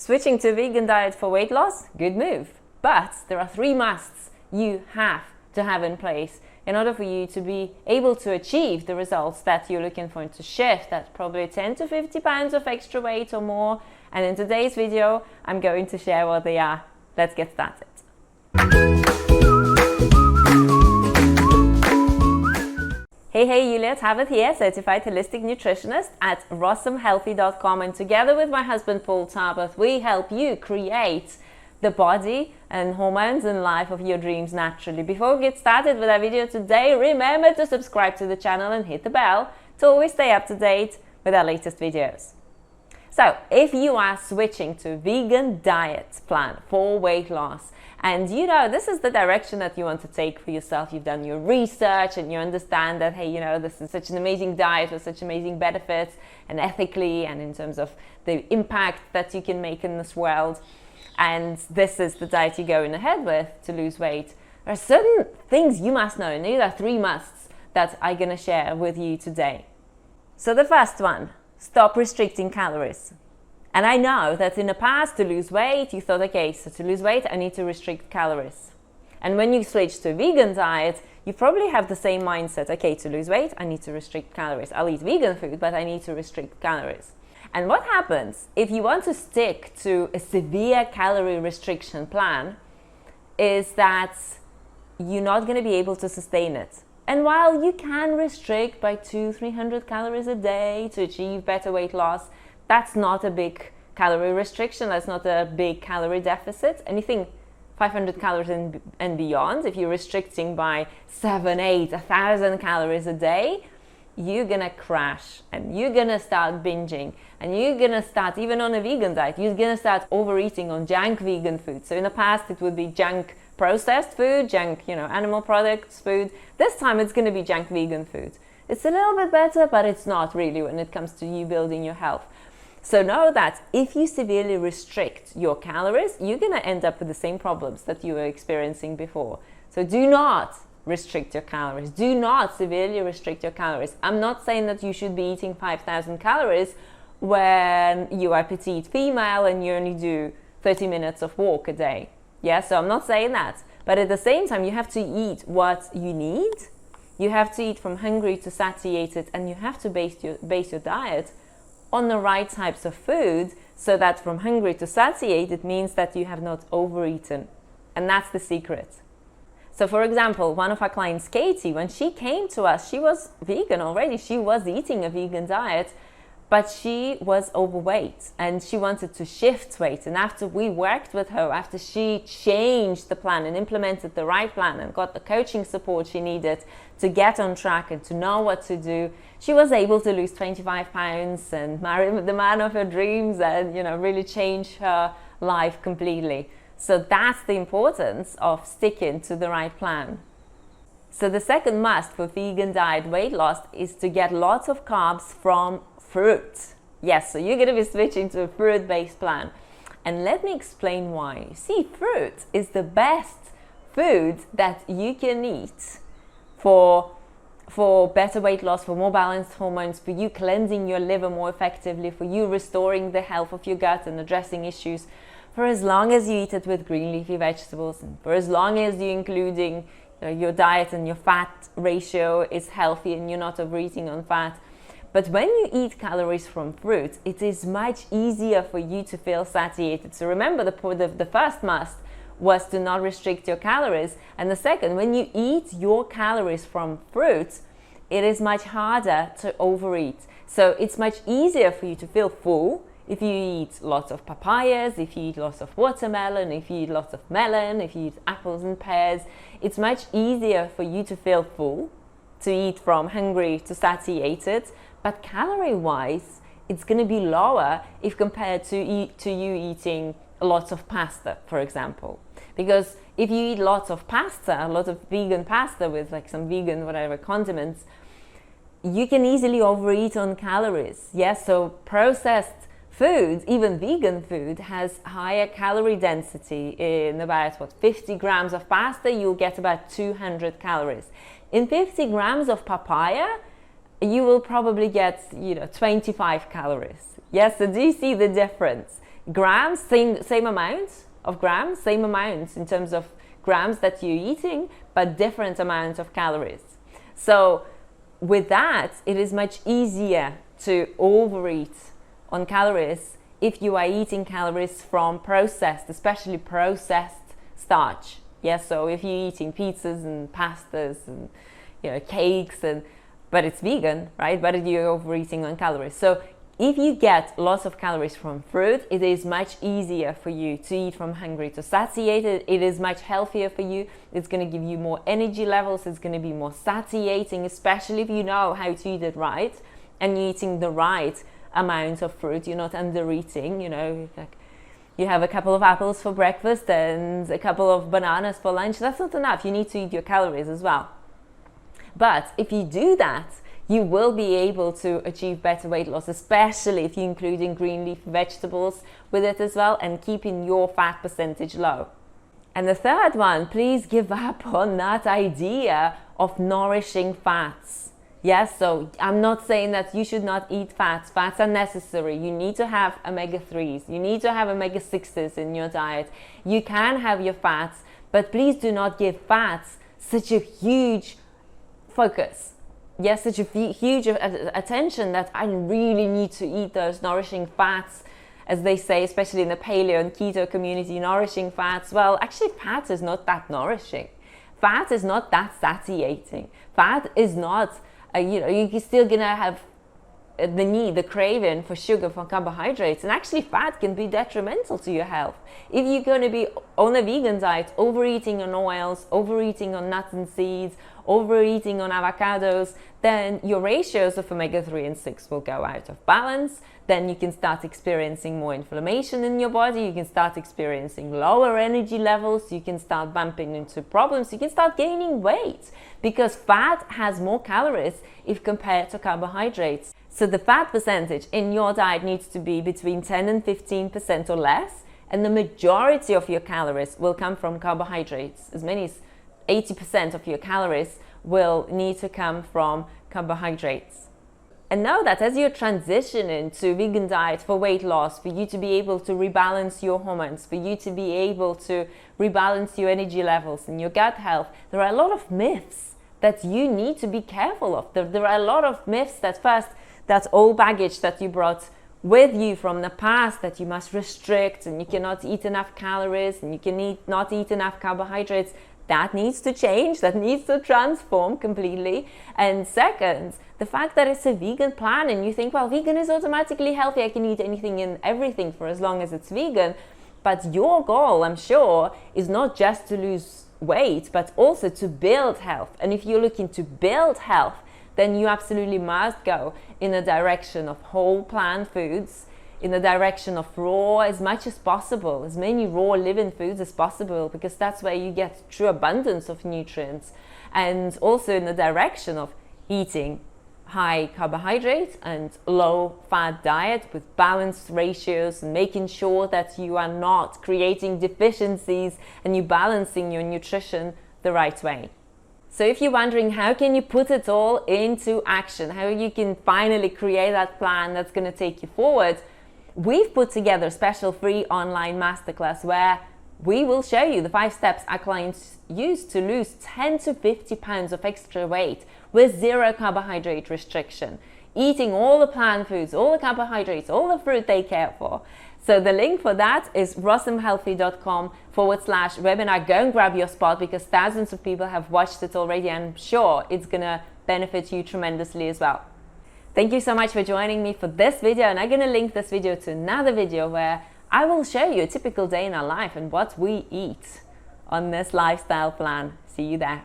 Switching to a vegan diet for weight loss, good move. But there are 3 musts you have to have in place in order for you to be able to achieve the results that you're looking for and to shift that probably 10 to 50 pounds of extra weight or more. And in today's video, I'm going to share what they are. Let's get started. Hey, Julia Tavert here, certified holistic nutritionist at rossomhealthy.com, and together with my husband Paul Tarbert, we help you create the body and hormones and life of your dreams naturally. Before we get started with our video today, remember to subscribe to the channel and hit the bell to always stay up to date with our latest videos. So, if you are switching to a vegan diet plan for weight loss, and you know this is the direction that you want to take for yourself, you've done your research and you understand that, hey, you know, this is such an amazing diet with such amazing benefits, and ethically and in terms of the impact that you can make in this world, and this is the diet you're going ahead with to lose weight, there are certain things you must know, and these are 3 musts that I'm going to share with you today. So the first one, stop restricting calories. And I know that in the past, to lose weight, you thought, okay, so to lose weight, I need to restrict calories. And when you switch to a vegan diet, you probably have the same mindset. Okay, to lose weight, I need to restrict calories. I'll eat vegan food, but I need to restrict calories. And what happens if you want to stick to a severe calorie restriction plan is that you're not going to be able to sustain it. And while you can restrict by 200-300 calories a day to achieve better weight loss, that's not a big calorie restriction, that's not a big calorie deficit. Anything 500 calories and beyond, if you're restricting by 7, 8, 1,000 calories a day, you're gonna crash and you're gonna start binging, and you're gonna start, even on a vegan diet, you're gonna start overeating on junk vegan food. So in the past it would be junk processed food, junk, animal products food. This time it's gonna be junk vegan food. It's a little bit better, but it's not really when it comes to you building your health. So know that if you severely restrict your calories, you're going to end up with the same problems that you were experiencing before. So do not restrict your calories. Do not severely restrict your calories. I'm not saying that you should be eating 5,000 calories when you are petite female and you only do 30 minutes of walk a day. Yeah, so I'm not saying that. But at the same time, you have to eat what you need. You have to eat from hungry to satiated, and you have to base your diet on the right types of food, so that from hungry to satiated means that you have not overeaten. And that's the secret. So for example, one of our clients, Katie, when she came to us, she was vegan already. She was eating a vegan diet, but she was overweight and she wanted to shift weight. And after we worked with her, after she changed the plan and implemented the right plan and got the coaching support she needed to get on track and to know what to do, she was able to lose 25 pounds and marry the man of her dreams and, really change her life completely. So that's the importance of sticking to the right plan. So the second must for vegan diet weight loss is to get lots of carbs from fruit. Yes, so you're going to be switching to a fruit-based plan. And let me explain why. You see, fruit is the best food that you can eat for better weight loss, for more balanced hormones, for you cleansing your liver more effectively, for you restoring the health of your gut and addressing issues, for as long as you eat it with green leafy vegetables, and for as long as you're including your diet and your fat ratio is healthy and you're not overeating on fat. But when you eat calories from fruit, it is much easier for you to feel satiated. So remember, the first must was to not restrict your calories. And the second, when you eat your calories from fruit, it is much harder to overeat. So it's much easier for you to feel full if you eat lots of papayas, if you eat lots of watermelon, if you eat lots of melon, if you eat apples and pears. It's much easier for you to feel full, to eat from hungry to satiated. But calorie-wise, it's going to be lower if compared to you eating lots of pasta, for example. Because if you eat lots of pasta, a lot of vegan pasta with like some vegan whatever condiments, you can easily overeat on calories. Yes, so processed food, even vegan food, has higher calorie density. In about 50 grams of pasta, you'll get about 200 calories. In 50 grams of papaya, you will probably get 25 calories. Yes, so do you see the difference? grams, same amount of grams, same amount in terms of grams that you're eating, but different amounts of calories. So with that, it is much easier to overeat on calories if you are eating calories from processed, especially processed starch. Yes, so if you're eating pizzas and pastas and cakes, but it's vegan, right? But you're overeating on calories. So if you get lots of calories from fruit, it is much easier for you to eat from hungry to satiated. It is much healthier for you. It's going to give you more energy levels. It's going to be more satiating, especially if you know how to eat it right and you're eating the right amount of fruit. You're not under eating, like you have a couple of apples for breakfast and a couple of bananas for lunch. That's not enough. You need to eat your calories as well. But if you do that, you will be able to achieve better weight loss, especially if you're including green leaf vegetables with it as well and keeping your fat percentage low. And the third one, please give up on that idea of nourishing fats. Yes, so I'm not saying that you should not eat fats. Fats are necessary. You need to have omega-3s. You need to have omega-6s in your diet. You can have your fats, but please do not give fats such a huge focus. Yes, such a huge attention that I really need to eat those nourishing fats, as they say, especially in the paleo and keto community, nourishing fats. Well, actually, fat is not that nourishing. Fat is not that satiating. Fat is not, you're still going to have the craving for sugar, for carbohydrates, and actually fat can be detrimental to your health. If you're going to be on a vegan diet, overeating on oils, overeating on nuts and seeds, overeating on avocados, then your ratios of omega-3 and 6 will go out of balance. Then you can start experiencing more inflammation in your body. You can start experiencing lower energy levels. You can start bumping into problems. You can start gaining weight because fat has more calories if compared to carbohydrates. So the fat percentage in your diet needs to be between 10 and 15% or less. And the majority of your calories will come from carbohydrates. As many as 80% of your calories will need to come from carbohydrates. And know that as you're transitioning to vegan diet for weight loss, for you to be able to rebalance your hormones, for you to be able to rebalance your energy levels and your gut health, there are a lot of myths that you need to be careful of. There are a lot of myths that first, that's old baggage that you brought with you from the past, that you must restrict and you cannot eat enough calories and you can not eat enough carbohydrates. That needs to change, that needs to transform completely. And second, the fact that it's a vegan plan and you think, well, vegan is automatically healthy, I can eat anything and everything for as long as it's vegan. But your goal, I'm sure, is not just to lose weight, but also to build health. And if you're looking to build health, then you absolutely must go in the direction of whole plant foods, in the direction of raw as much as possible, as many raw living foods as possible, because that's where you get true abundance of nutrients. And also in the direction of eating high carbohydrate and low fat diet with balanced ratios and making sure that you are not creating deficiencies and you're balancing your nutrition the right way. So if you're wondering how can you put it all into action, how you can finally create that plan that's going to take you forward, we've put together a special free online masterclass where we will show you the 5 steps our clients use to lose 10 to 50 pounds of extra weight with zero carbohydrate restriction, eating all the plant foods, all the carbohydrates, all the fruit they care for. So the link for that is rossumhealthy.com/webinar. Go and grab your spot because thousands of people have watched it already and I'm sure it's going to benefit you tremendously as well. Thank you so much for joining me for this video, and I'm going to link this video to another video where I will show you a typical day in our life and what we eat on this lifestyle plan. See you there.